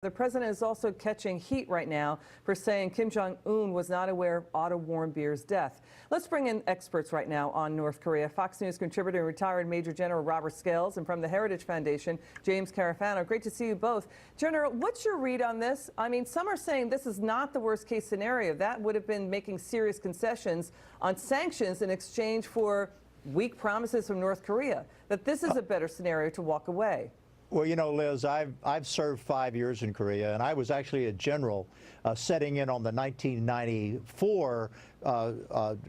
The president is also catching heat right now for saying Kim Jong-un was not aware of Otto Warmbier's death. Let's bring in experts right now on North Korea. Fox News contributor and retired Major General Robert Scales, and from the Heritage Foundation, James Carafano. Great to see you both. General, what's your read on this? I mean, some are saying this is not the worst case scenario. That would have been making serious concessions on sanctions in exchange for weak promises from North Korea. That this is a better scenario to walk away. Well, you know, Liz, I've served 5 years in Korea, and I was actually a general setting in on the 1994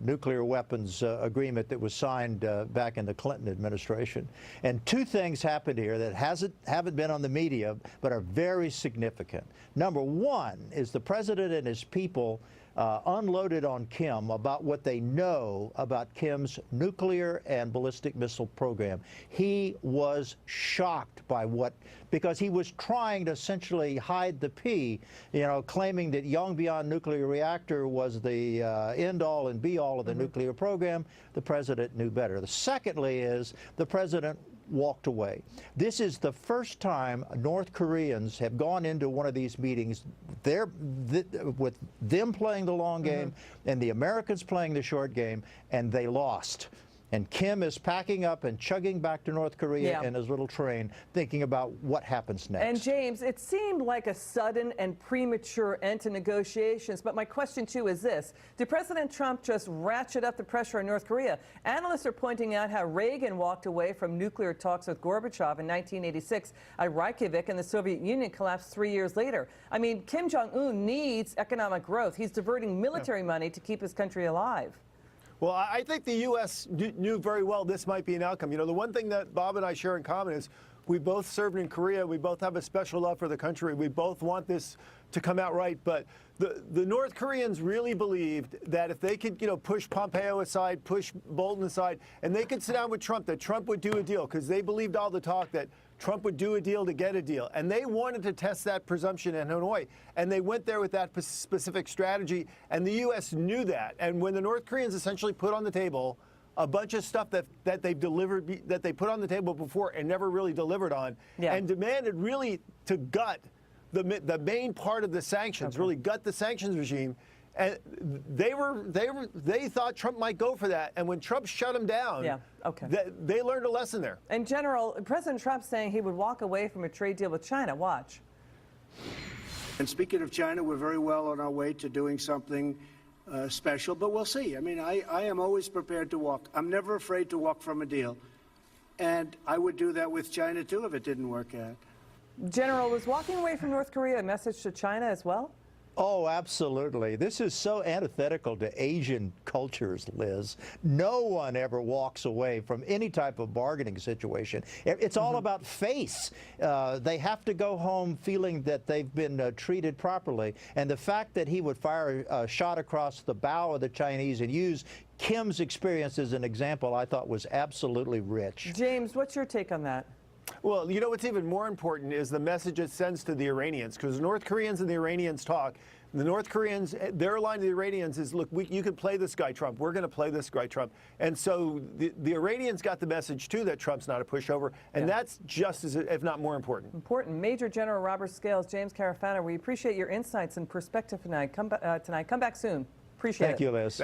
nuclear weapons agreement that was signed back in the Clinton administration. And two things happened here that haven't been on the media, but are very significant. Number one is the president and his people unloaded on Kim about what they know about Kim's nuclear and ballistic missile program. He was shocked by because he was trying to essentially hide the P, you know, claiming that Yongbyon nuclear reactor was the end-all and be-all of the nuclear program. The president knew better. Secondly is the president walked away. This is the first time North Koreans have gone into one of these meetings with them playing the long game and the Americans playing the short game, and they lost. And Kim is packing up and chugging back to North Korea in his little train, thinking about what happens next. And James, it seemed like a sudden and premature end to negotiations. But my question, too, is this. Did President Trump just ratchet up the pressure on North Korea? Analysts are pointing out how Reagan walked away from nuclear talks with Gorbachev in 1986 at Reykjavik, and the Soviet Union collapsed 3 years later. I mean, Kim Jong-un needs economic growth. He's diverting military money to keep his country alive. Well, I think the U.S. knew very well this might be an outcome. You know, the one thing that Bob and I share in common is we both served in Korea. We both have a special love for the country. We both want this to come out right. But the North Koreans really believed that if they could, you know, push Pompeo aside, push Bolton aside, and they could sit down with Trump, that Trump would do a deal, because they believed all the talk that Trump would do a deal to get a deal. And they wanted to test that presumption in Hanoi. And they went there with that specific strategy. And the U.S. knew that. And when the North Koreans essentially put on the table a bunch of stuff that they've delivered, that they put on the table before and never really delivered on, and demanded really to gut the main part of the sanctions, really gut the sanctions regime. And they thought Trump might go for that, and when Trump shut him down, they learned a lesson there. And General, President Trump saying he would walk away from a trade deal with China. Watch. And speaking of China, we're very well on our way to doing something special, but we'll see. I mean, I am always prepared to walk. I'm never afraid to walk from a deal, and I would do that with China too if it didn't work out. General, was walking away from North Korea a message to China as well? Oh, absolutely. This is so antithetical to Asian cultures, Liz. No one ever walks away from any type of bargaining situation. It's all about face. They have to go home feeling that they've been treated properly. And the fact that he would fire a shot across the bow of the Chinese and use Kim's experience as an example, I thought was absolutely rich. James, what's your take on that? Well, you know what's even more important is the message it sends to the Iranians, because the North Koreans and the Iranians talk. The North Koreans, their line to the Iranians is, look, you can play this guy Trump. We're going to play this guy Trump. And so the Iranians got the message, too, that Trump's not a pushover. And that's just as, if not more important. Important. Major General Robert Scales, James Carafano, we appreciate your insights and perspective tonight. Come back soon. Appreciate it. Thank you, Liz.